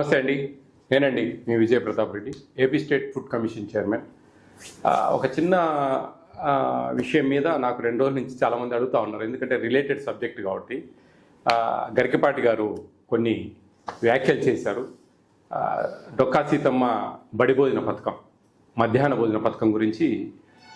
నమస్తే అండి. నేనండి మీ Vijaya Pratap Reddy, AP state food commission chairman. ఒక చిన్న విషయం మీద నాకు 2 రోజుల నుంచి చాలామంది అడుగుతూ ఉన్నారు, ఎందుకంటే రిలేటెడ్ సబ్జెక్ట్ కాబట్టి. గరికపాటి గారు కొన్ని వ్యాఖ్యలు చేశారు. డొక్కా సీతమ్మ బడి భోజన పథకం, మధ్యాహ్న భోజన పథకం గురించి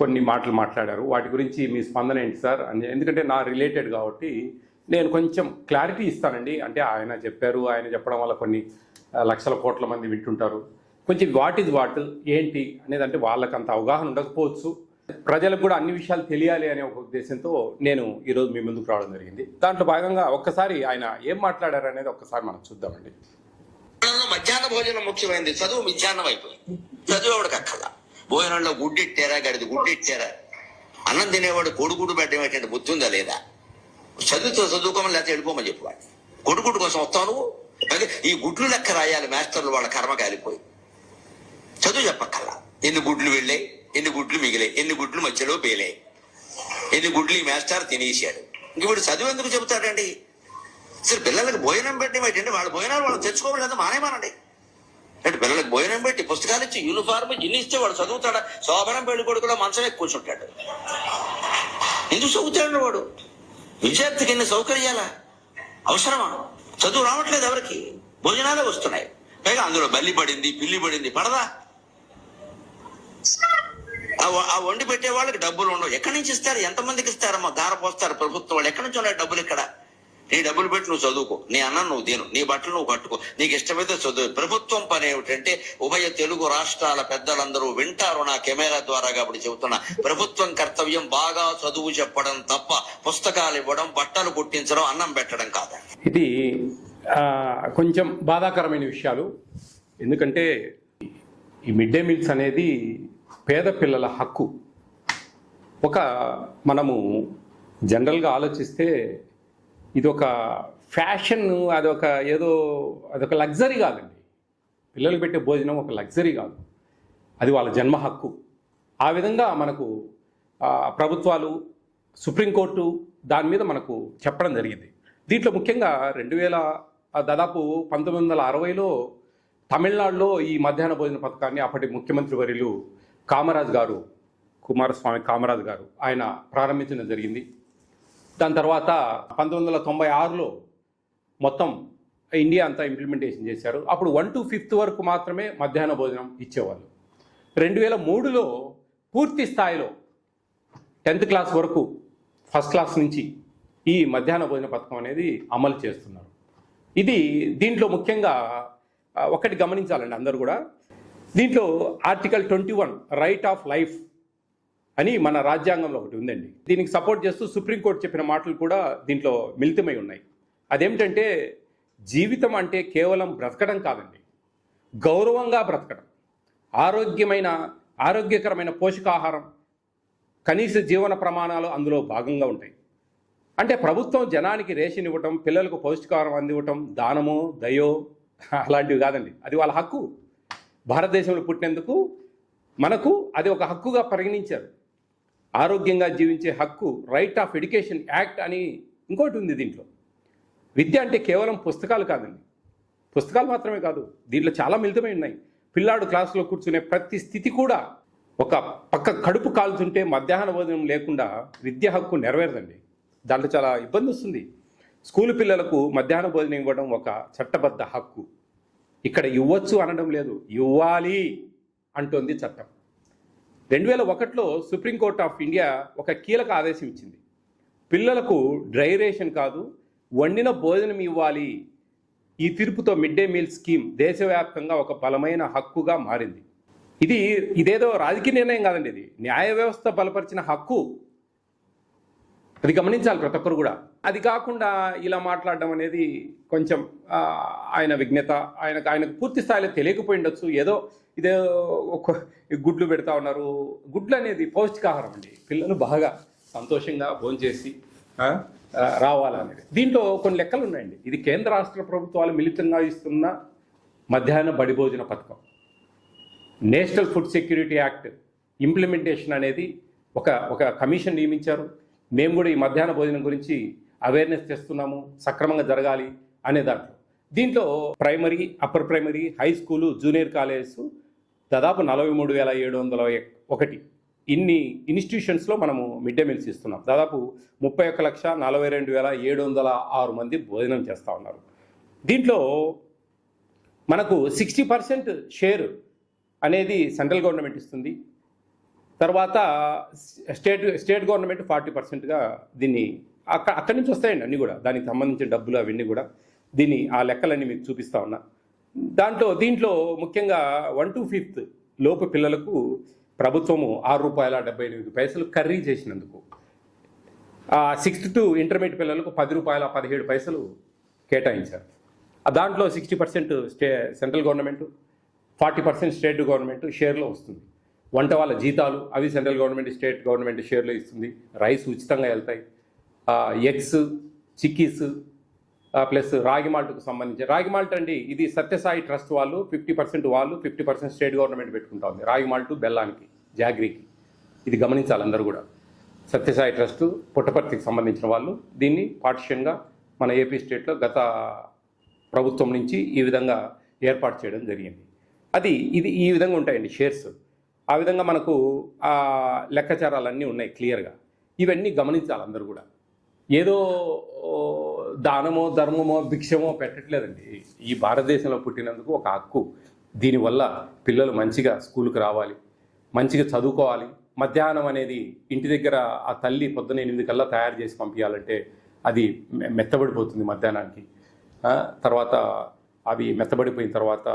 కొన్ని మాటలు మాట్లాడారు. వాటి గురించి మీ స్పందన ఏంటి సార్ అని, ఎందుకంటే నా రిలేటెడ్ కాబట్టి నేను కొంచెం క్లారిటీ ఇస్తానండి. అంటే ఆయన చెప్పారు, ఆయన చెప్పడం వల్ల కొన్ని లక్షల కోట్ల మంది వింటుంటారు. కొంచెం వాట్ ఈజ్ వాట్ ఏంటి అనేది, అంటే వాళ్ళకి అంత అవగాహన ఉండకపోవచ్చు, ప్రజలకు కూడా అన్ని విషయాలు తెలియాలి అనే ఒక ఉద్దేశంతో నేను ఈరోజు మీ ముందుకు రావడం జరిగింది. దాంట్లో భాగంగా ఒక్కసారి ఆయన ఏం మాట్లాడారు అనేది ఒక్కసారి మనం చూద్దామండి. మధ్యాహ్న భోజనం ముఖ్యమైనది, చదువు మధ్యాహ్నం అయిపోయింది. చదువు ఎవడికి అక్కల, భోజనంలో గుడ్డిట్టారా, గడిది గుడ్డిట్టారా, అన్నం తినేవాడు కొడుకుడు పెట్టడం ఏంటంటే బుద్ధి ఉందా లేదా, చదువుకోమని లేకపోతే వెళ్ళిపోమని చెప్పేవాడు. కొడుకుడు కోసం వస్తావు నువ్వు, ఈ గుడ్లు లెక్క రాయాలి మాస్టర్లు, వాళ్ళ కర్మ కాలిపోయి. చదువు చెప్పక్కల్లా, ఎన్ని గుడ్లు వెళ్ళాయి, ఎన్ని గుడ్లు మిగిలాయి, ఎన్ని గుడ్లు మధ్యలో పేలాయి, ఎన్ని గుడ్లు ఈ మాస్టర్ తినేసాడు. ఇంక వీడు చదువు ఎందుకు చెబుతాడండి? అసలు పిల్లలకి భోజనం పెట్టడం ఏంటంటే వాళ్ళ భోజనాలు వాళ్ళు తెచ్చుకోవడం మానేమానండి. అంటే పిల్లలకి భోజనం పెట్టి పుస్తకాలు ఇచ్చి యూనిఫార్మ్ ఇన్ని ఇస్తే వాడు చదువుతాడా? శోభనం పెళ్లి కొడుకు కూడా మంచం ఎక్కువ కూర్చుంటాడు. ఎందుకు చదువుతాడు వాడు? విద్యార్థికి ఎన్ని సౌకర్యాలా అవసరమా? చదువు రావట్లేదు ఎవరికి, భోజనాలే వస్తున్నాయి. పైగా అందులో బల్లి పడింది, పిల్లి పడింది, పడదా? ఆ వండి పెట్టే వాళ్ళకి డబ్బులు ఉండవు. ఎక్కడి నుంచి ఇస్తారు? ఎంతమందికి ఇస్తారమ్మా? గార పోస్తారు ప్రభుత్వం వాళ్ళు. ఎక్కడి నుంచి ఉన్నాయి డబ్బులు? ఇక్కడ నీ డబ్బులు పెట్టి నువ్వు చదువుకో, నీ అన్నం నువ్వు తిను, నీ బట్టలు నువ్వు కట్టుకో, నీకు ఇష్టమైతే చదువు. ప్రభుత్వం పని ఏమిటంటే, ఉభయ తెలుగు రాష్ట్రాల పెద్దలందరూ వింటారు నా కెమెరా ద్వారా కాబట్టి చెబుతున్నా, ప్రభుత్వం కర్తవ్యం బాగా చదువు చెప్పడం తప్ప పుస్తకాలు ఇవ్వడం, బట్టలు కుట్టించడం, అన్నం పెట్టడం కాదు. ఇది కొంచెం బాధాకరమైన విషయాలు. ఎందుకంటే ఈ మిడ్ డే మీల్స్ అనేది పేద పిల్లల హక్కు. మనము జనరల్గా ఆలోచిస్తే ఇది ఒక ఫ్యాషన్, అదొక లగ్జరీ కాదండి. పిల్లలు పెట్టే భోజనం ఒక లగ్జరీ కాదు, అది వాళ్ళ జన్మ హక్కు. ఆ విధంగా మనకు ప్రభుత్వాలు, సుప్రీంకోర్టు దాని మీద మనకు చెప్పడం జరిగింది. దీంట్లో ముఖ్యంగా దాదాపు 1960లో తమిళనాడులో ఈ మధ్యాహ్న భోజన పథకాన్ని అప్పటి ముఖ్యమంత్రి వర్యులు కుమారస్వామి కామరాజ్ గారు ఆయన ప్రారంభించడం జరిగింది. దాని తర్వాత 1996లో మొత్తం ఇండియా అంతా ఇంప్లిమెంటేషన్ చేశారు. అప్పుడు 1 to 5th వరకు మాత్రమే మధ్యాహ్న భోజనం ఇచ్చేవాళ్ళు. 2003లో పూర్తి స్థాయిలో 10th క్లాస్ వరకు, ఫస్ట్ క్లాస్ నుంచి ఈ మధ్యాహ్న భోజన పథకం అనేది అమలు చేస్తున్నారు. దీంట్లో ముఖ్యంగా ఒకటి గమనించాలండి అందరూ కూడా. దీంట్లో ఆర్టికల్ 21 రైట్ ఆఫ్ లైఫ్ అని మన రాజ్యాంగంలో ఒకటి ఉందండి. దీనికి సపోర్ట్ చేస్తూ సుప్రీంకోర్టు చెప్పిన మాటలు కూడా దీంట్లో మిళితమై ఉన్నాయి. అదేమిటంటే, జీవితం అంటే కేవలం బ్రతకడం కాదండి, గౌరవంగా బ్రతకడం, ఆరోగ్యకరమైన పోషకాహారం, కనీస జీవన ప్రమాణాలు అందులో భాగంగా ఉంటాయి. అంటే ప్రభుత్వం జనానికి రేషన్ ఇవ్వటం, పిల్లలకు పౌష్టికాహారం అందివ్వటం దానమో దయో అలాంటివి కాదండి, అది వాళ్ళ హక్కు. భారతదేశంలో పుట్టినందుకు మనకు అది ఒక హక్కుగా పరిగణించారు. ఆరోగ్యంగా జీవించే హక్కు, రైట్ ఆఫ్ ఎడ్యుకేషన్ యాక్ట్ అని ఇంకోటి ఉంది దీంట్లో. విద్య అంటే కేవలం పుస్తకాలు కాదండి, పుస్తకాలు మాత్రమే కాదు, దీంట్లో చాలా మిళితమై ఉన్నాయి. పిల్లాడు క్లాసులో కూర్చునే ప్రతి స్థితి కూడా, ఒక పక్క కడుపు కాల్చుంటే మధ్యాహ్న భోజనం లేకుండా విద్య హక్కు నెరవేరదండి. దాంట్లో చాలా ఇబ్బంది వస్తుంది. స్కూలు పిల్లలకు మధ్యాహ్న భోజనం ఇవ్వడం ఒక చట్టబద్ధ హక్కు. ఇక్కడ ఇవ్వచ్చు అనడం లేదు, ఇవ్వాలి అంటోంది చట్టం. 2001లో సుప్రీంకోర్టు ఆఫ్ ఇండియా ఒక కీలక ఆదేశం ఇచ్చింది. పిల్లలకు డ్రై రేషన్ కాదు, వండిన భోజనం ఇవ్వాలి. ఈ తీర్పుతో మిడ్ డే మీల్ స్కీమ్ దేశవ్యాప్తంగా ఒక బలమైన హక్కుగా మారింది. ఇదేదో రాజకీయ నిర్ణయం కాదండి, ఇది న్యాయ వ్యవస్థ బలపరిచిన హక్కు. అది గమనించాలి ప్రతి ఒక్కరు కూడా. అది కాకుండా ఇలా మాట్లాడడం అనేది కొంచెం ఆయన విజ్ఞత, ఆయనకు పూర్తి స్థాయిలో తెలియకపోయి ఉండొచ్చు. ఇదే గుడ్లు పెడతా ఉన్నారు. గుడ్లు అనేది పౌష్టికాహారం అండి, పిల్లలు బాగా సంతోషంగా భోంచేసి రావాలనేది. దీంట్లో కొన్ని లెక్కలు ఉన్నాయండి. ఇది కేంద్ర రాష్ట్ర ప్రభుత్వాలు మిళితంగా ఇస్తున్న మధ్యాహ్న బడి భోజన పథకం. National food security act implementation అనేది ఒక కమిషన్ నియమించారు. మేము కూడా ఈ మధ్యాహ్న భోజనం గురించి అవేర్నెస్ తెస్తున్నాము, సక్రమంగా జరగాలి అనే దాంట్లో దీంట్లో primary, upper primary, high school, junior colleges దాదాపు 43,701 ఇన్ని ఇన్స్టిట్యూషన్స్లో మనము మిడ్ డే మీల్స్ ఇస్తున్నాం. దాదాపు 31,42,706 మంది భోజనం చేస్తూ ఉన్నారు. దీంట్లో మనకు 60% షేర్ అనేది సెంట్రల్ గవర్నమెంట్ ఇస్తుంది. తర్వాత స్టేట్ గవర్నమెంట్ 40%గా దీన్ని అక్కడి నుంచి వస్తాయండి అన్నీ కూడా, దానికి సంబంధించిన డబ్బులు అవన్నీ కూడా. దీన్ని ఆ లెక్కలన్నీ మీకు చూపిస్తా ఉన్నా. దీంట్లో ముఖ్యంగా 1 to 5th లోపు పిల్లలకు ప్రభుత్వము ₹6.78 కర్రీ చేసినందుకు, 6th to ఇంటర్మీడియట్ పిల్లలకు ₹10.17 కేటాయించారు. దాంట్లో 60% సెంట్రల్ గవర్నమెంట్, 40% స్టేట్ గవర్నమెంట్ షేర్లో వస్తుంది. వంట వాళ్ళ జీతాలు అవి సెంట్రల్ గవర్నమెంట్, స్టేట్ గవర్నమెంట్ షేర్లో ఇస్తుంది. రైస్ ఉచితంగా వెళ్తాయి. ఎగ్స్, చిక్కీస్ ప్లస్ రాగి మాల్ట్కు సంబంధించి, రాగి మాల్ట్ అండి ఇది సత్యసాయి ట్రస్ట్ వాళ్ళు 50% వాళ్ళు, 50% స్టేట్ గవర్నమెంట్ పెట్టుకుంటా ఉంది. రాగి మాల్ట్ బెల్లానికి, జాగ్రీకి. ఇది గమనించాలి అందరూ కూడా. సత్యసాయి ట్రస్ట్ పుట్టపర్తికి సంబంధించిన వాళ్ళు దీన్ని పార్టిషన్గా మన ఏపీ స్టేట్లో గత ప్రభుత్వం నుంచి ఈ విధంగా ఏర్పాటు చేయడం జరిగింది. ఇది ఈ విధంగా ఉంటాయండి షేర్స్. ఆ విధంగా మనకు లెక్కాచారాలన్నీ ఉన్నాయి క్లియర్గా. ఇవన్నీ గమనించాలి అందరూ కూడా. ఏదో దానమో ధర్మమో భిక్షమో పెట్టట్లేదండి. ఈ భారతదేశంలో పుట్టినందుకు ఒక హక్కు. దీనివల్ల పిల్లలు మంచిగా స్కూల్కి రావాలి, మంచిగా చదువుకోవాలి. మధ్యాహ్నం అనేది ఇంటి దగ్గర ఆ తల్లి పొద్దున 8 కల్లా తయారు చేసి పంపించాలంటే అది మెత్తబడిపోతుంది మధ్యాహ్నానికి. తర్వాత అవి మెత్తబడిపోయిన తర్వాత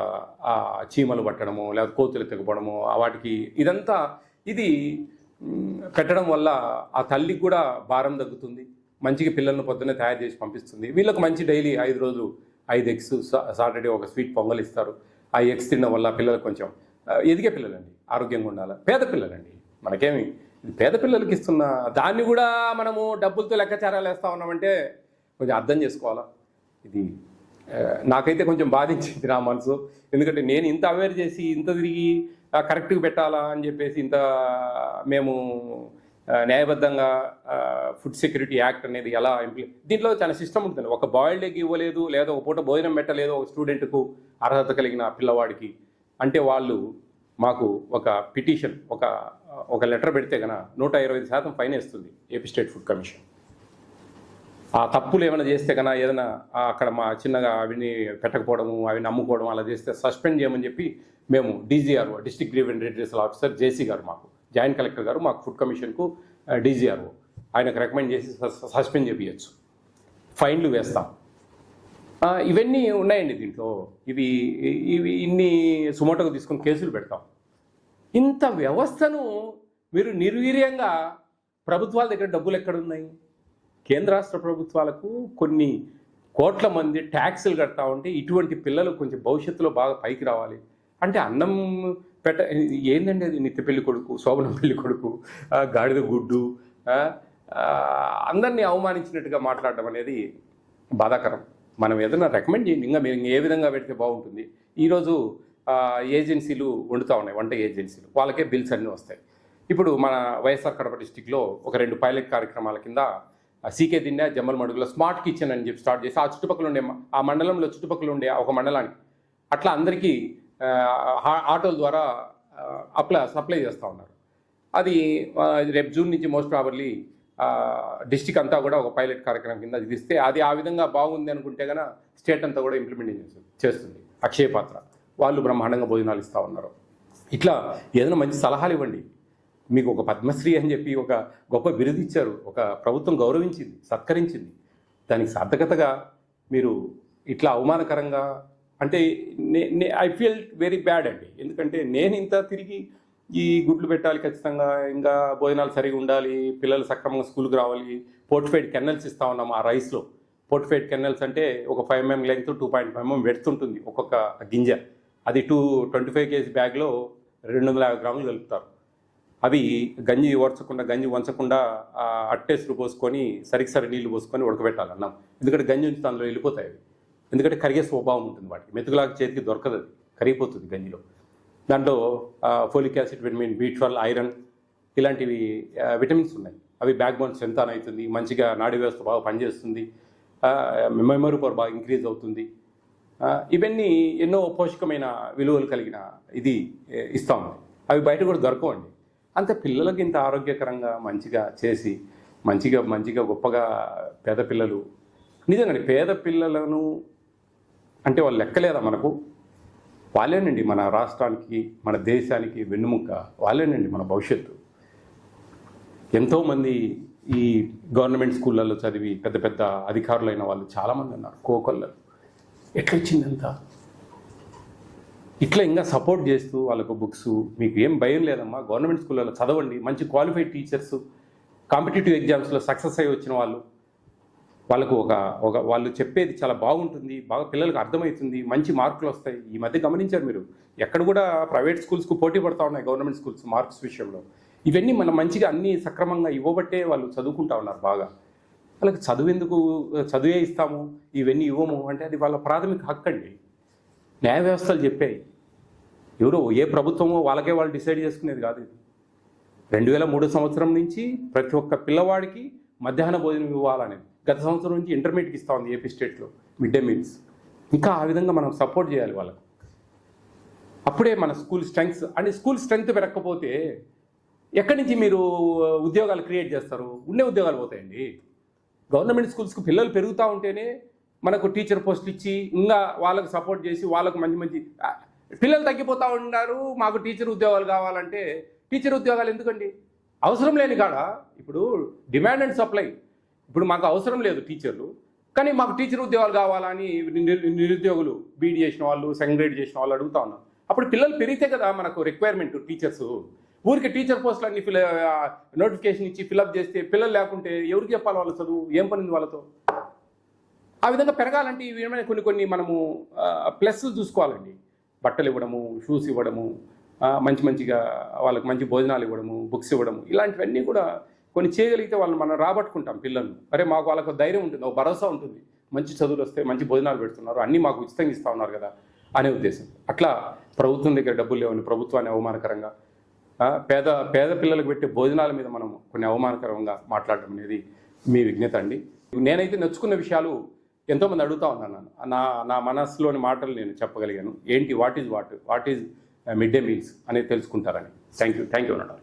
ఆ చీమలు పట్టడము, లేదా కోతులు తెగపడము, వాటికి ఇదంతా ఇది పెట్టడం వల్ల ఆ తల్లికి కూడా భారం తగ్గుతుంది. మంచిగా పిల్లలను పొద్దున్నే తయారు చేసి పంపిస్తుంది. వీళ్ళకి మంచి డైలీ 5 రోజులు 5 ఎగ్స్, సాటర్డే ఒక స్వీట్ పొంగల్ ఇస్తారు. ఆ ఎగ్స్ తినడం వల్ల పిల్లలు కొంచెం ఎదిగే పిల్లలండి, ఆరోగ్యంగా ఉండాలి. పేద పిల్లలండి, మనకేమి పేద పిల్లలకి ఇస్తున్న దాన్ని కూడా మనము డబ్బులతో లెక్కాచారాలు వేస్తూ ఉన్నామంటే కొంచెం అర్థం చేసుకోవాలా. ఇది నాకైతే కొంచెం బాధించింది నా మనసు. ఎందుకంటే నేను ఇంత అవేర్ చేసి ఇంత తిరిగి కరెక్ట్గా పెట్టాలా అని చెప్పేసి ఇంత మేము న్యాయబద్ధంగా ఫుడ్ సెక్యూరిటీ యాక్ట్ అనేది ఎలా దీంట్లో చాలా సిస్టమ్ ఉంటుంది. ఒక బాయిల్డ్ ఎగ్ ఇవ్వలేదు, లేదా ఒక పూట భోజనం పెట్టలేదు ఒక స్టూడెంట్కు, అర్హత కలిగిన పిల్లవాడికి అంటే వాళ్ళు మాకు ఒక పిటిషన్, ఒక లెటర్ పెడితే కనుక 125% ఫైన్ వేస్తుంది ఏపీ స్టేట్ ఫుడ్ కమిషన్. ఆ తప్పులు ఏమైనా చేస్తే కన్నా ఏదైనా అక్కడ మా చిన్నగా అవిని పెట్టకపోవడము, అవిని అమ్ముకోవడం అలా చేస్తే సస్పెండ్ చేయమని చెప్పి మేము DGRO, district grievance redressal officer JC గారు, మాకు జాయింట్ కలెక్టర్ గారు, మాకు ఫుడ్ కమిషన్కు DGRO ఆయనకు రికమెండ్ చేసి సస్పెండ్ చేయించచ్చు, ఫైన్లు వేస్తాం. ఇవన్నీ ఉన్నాయండి దీంట్లో. ఇవి ఇన్ని సుమోటోగా తీసుకొని కేసులు పెడతాం. ఇంత వ్యవస్థను మీరు నిర్వీర్యంగా, ప్రభుత్వాల దగ్గర డబ్బులు ఎక్కడున్నాయి? కేంద్ర రాష్ట్ర ప్రభుత్వాలకు కొన్ని కోట్ల మంది ట్యాక్సులు కడతా ఉంటే ఇటువంటి పిల్లలు కొంచెం భవిష్యత్తులో బాగా పైకి రావాలి అంటే అన్నం ఏందండి అది? నిత్య పెళ్లి కొడుకు, శోభనం పెళ్లి కొడుకు, గాడిద గుడ్డు, అందరినీ అవమానించినట్టుగా మాట్లాడడం అనేది బాధాకరం. మనం ఏదైనా రికమెండ్ చేయండి, ఇంకా మీరు ఏ విధంగా పెడితే బాగుంటుంది. ఈరోజు ఏజెన్సీలు వండుతూ ఉన్నాయి, వంట ఏజెన్సీలు, వాళ్ళకే బిల్స్ అన్నీ వస్తాయి. ఇప్పుడు మన వైఎస్ఆర్ కడప డిస్టిక్లో ఒక 2 పైలట్ కార్యక్రమాల కింద సీకే దిండా, జమ్మలమడుగులో స్మార్ట్ కిచెన్ అని చెప్పి స్టార్ట్ చేసి ఆ చుట్టుపక్కల ఉండే, ఆ మండలంలో చుట్టుపక్కల ఉండే ఒక మండలానికి అట్లా అందరికీ ఆటోల ద్వారా సప్లై చేస్తూ ఉన్నారు. అది రేపు జూన్ నుంచి మోస్ట్ ప్రాబర్లీ డిస్టిక్ అంతా కూడా ఒక పైలట్ కార్యక్రమం కింద అది ఇస్తే, అది ఆ విధంగా బాగుంది అనుకుంటే కనుక స్టేట్ అంతా కూడా ఇంప్లిమెంటేషన్ చేస్తుంది. అక్షయ పాత్ర వాళ్ళు బ్రహ్మాండంగా భోజనాలు ఇస్తూ ఉన్నారు. ఇట్లా ఏదైనా మంచి సలహాలు ఇవ్వండి. మీకు ఒక పద్మశ్రీ అని చెప్పి ఒక గొప్ప బిరుదు ఇచ్చారు, ఒక ప్రభుత్వం గౌరవించింది, సత్కరించింది. దానికి సార్థకతగా మీరు ఇట్లా అవమానకరంగా అంటే ఐ ఫీల్ వెరీ బ్యాడ్ అండి. ఎందుకంటే నేను ఇంత తిరిగి ఈ గుడ్లు పెట్టాలి ఖచ్చితంగా, ఇంకా భోజనాలు సరిగా ఉండాలి, పిల్లలు సక్రమంగా స్కూల్కి రావాలి, పోర్టిఫైడ్ కెన్నెల్స్ ఇస్తూ ఉన్నాము ఆ రైస్లో. పోర్టిఫైడ్ కెన్నెల్స్ అంటే ఒక 5 mm లెంగ్త్, 2.5 mm వెడ్త్ ఉంటుంది ఒక్కొక్క గింజ. అది 25 kg బ్యాగ్లో 250 గ్రాములు కలుపుతారు. అవి గంజి వంచకుండా అట్టేసులు పోసుకొని సరి నీళ్లు పోసుకొని ఉడకబెట్టాలి అన్నం. ఎందుకంటే గంజి ఉంచితే అందులో వెళ్ళిపోతాయి అవి. ఎందుకంటే కరిగే స్వభావం ఉంటుంది వాటికి, మెతుకులాగా చేతికి దొరకదు, అది కరిగిపోతుంది గంజిలో. దాంట్లో folic acid, vitamin B12, iron ఇలాంటివి విటమిన్స్ ఉన్నాయి. అవి బ్యాక్ బోన్ స్ట్రెంత్ అవుతుంది, మంచిగా నాడీ వ్యవస్థ బాగా పనిచేస్తుంది, మెమరీ పవర్ బాగా ఇంక్రీజ్ అవుతుంది. ఇవన్నీ ఎన్నో పోషకమైన విలువలు కలిగిన ఇది ఇస్తూ ఉంది. అవి బయట కూడా దొరకవండి. అంతే పిల్లలకి ఇంత ఆరోగ్యకరంగా మంచిగా చేసి మంచిగా గొప్పగా పేద పిల్లలు నిజంగానే పేద పిల్లలను అంటే వాళ్ళు లెక్కలేదా మనకు? వాళ్ళేనండి మన రాష్ట్రానికి మన దేశానికి వెన్నుముక్క, వాళ్ళేనండి మన భవిష్యత్తు. ఎంతోమంది ఈ గవర్నమెంట్ స్కూళ్ళల్లో చదివి పెద్ద పెద్ద అధికారులైన వాళ్ళు చాలామంది ఉన్నారు. కోకొల్లలు ఎట్లొచ్చిందంతా ఇట్లా ఇంకా సపోర్ట్ చేస్తూ వాళ్ళకు బుక్స్, మీకు ఏం భయం లేదమ్మా, గవర్నమెంట్ స్కూళ్ళలో చదవండి, మంచి క్వాలిఫైడ్ టీచర్స్, కాంపిటేటివ్ ఎగ్జామ్స్లో సక్సెస్ అయ్యి వచ్చిన వాళ్ళకు ఒక వాళ్ళు చెప్పేది చాలా బాగుంటుంది, బాగా పిల్లలకు అర్థమవుతుంది, మంచి మార్కులు వస్తాయి. ఈ మధ్య గమనించారు మీరు, ఎక్కడ కూడా ప్రైవేట్ స్కూల్స్కు పోటీ పడతా ఉన్నాయి గవర్నమెంట్ స్కూల్స్ మార్క్స్ విషయంలో. ఇవన్నీ మనం మంచిగా అన్నీ సక్రమంగా ఇవ్వబట్టే వాళ్ళు చదువుకుంటా ఉన్నారు బాగా. వాళ్ళకి చదువే ఇస్తాము ఇవన్నీ ఇవ్వము అంటే అది వాళ్ళ ప్రాథమిక హక్కు అండి. న్యాయ వ్యవస్థలు చెప్పాయి, ఎవరో ఏ ప్రభుత్వమో వాళ్ళకే వాళ్ళు డిసైడ్ చేసుకునేది కాదు. ఇది 2003 సంవత్సరం నుంచి ప్రతి ఒక్క పిల్లవాడికి మధ్యాహ్న భోజనం ఇవ్వాలనేది. గత సంవత్సరం నుంచి ఇంటర్మీడియట్కి ఇస్తూ ఉంది ఏపీ స్టేట్లో మిడ్ డే మీల్స్. ఇంకా ఆ విధంగా మనం సపోర్ట్ చేయాలి వాళ్ళకు. అప్పుడే మన స్కూల్ స్ట్రెంగ్త్ పెరగకపోతే ఎక్కడి నుంచి మీరు ఉద్యోగాలు క్రియేట్ చేస్తారు? ఉండే ఉద్యోగాలు పోతాయండి. గవర్నమెంట్ స్కూల్స్కి పిల్లలు పెరుగుతూ ఉంటేనే మనకు టీచర్ పోస్టులు ఇచ్చి ఇంకా వాళ్ళకు సపోర్ట్ చేసి వాళ్ళకు మంచి పిల్లలు తగ్గిపోతూ ఉన్నారు. మాకు టీచర్ ఉద్యోగాలు కావాలంటే టీచర్ ఉద్యోగాలు ఎందుకండి? అవసరం లేని కాడ ఇప్పుడు డిమాండ్ అండ్ సప్లై. ఇప్పుడు మాకు అవసరం లేదు టీచర్లు, కానీ మాకు టీచర్ ఉద్యోగాలు కావాలని నిరుద్యోగులు బీఈడీ చేసిన వాళ్ళు, సెకండ్ గ్రేడ్ చేసిన వాళ్ళు అడుగుతా ఉన్నారు. అప్పుడు పిల్లలు పెరిగితే కదా మనకు రిక్వైర్మెంట్ టీచర్స్. ఊరికి టీచర్ పోస్టులు అన్ని నోటిఫికేషన్ ఇచ్చి ఫిలప్ చేస్తే పిల్లలు లేకుంటే ఎవరికి చెప్పాలి వాళ్ళ చదువు? ఏం పనింది వాళ్ళతో? ఆ విధంగా పెరగాలంటే ఈ విధమైన కొన్ని మనము ప్లస్లు చూసుకోవాలండి. బట్టలు ఇవ్వడము, షూస్ ఇవ్వడము, మంచిగా వాళ్ళకి మంచి భోజనాలు ఇవ్వడము, బుక్స్ ఇవ్వడము, ఇలాంటివన్నీ కూడా కొన్ని చేయగలిగితే వాళ్ళని మనం రాబట్టుకుంటాం పిల్లల్ని. అరే మాకు వాళ్ళకు ధైర్యం ఉంటుంది, ఒక భరోసా ఉంటుంది, మంచి చదువులు వస్తే మంచి భోజనాలు పెడుతున్నారు, అన్నీ మాకు ఉచితంగా ఇస్తూ ఉన్నారు కదా అనే ఉద్దేశం. అట్లా ప్రభుత్వం దగ్గర డబ్బులు లేవని ప్రభుత్వాన్ని అవమానకరంగా, పేద పిల్లలకు పెట్టే భోజనాల మీద మనం కొన్ని అవమానకరంగా మాట్లాడడం అనేది మీ విజ్ఞత అండి. నేనైతే నచ్చుకున్న విషయాలు ఎంతోమంది అడుగుతూ ఉన్నాను. నా మనస్సులోని మాటలు నేను చెప్పగలిగాను. ఏంటి what is mid day meals అనేది తెలుసుకుంటారని. థ్యాంక్ యూ అన్నాడు.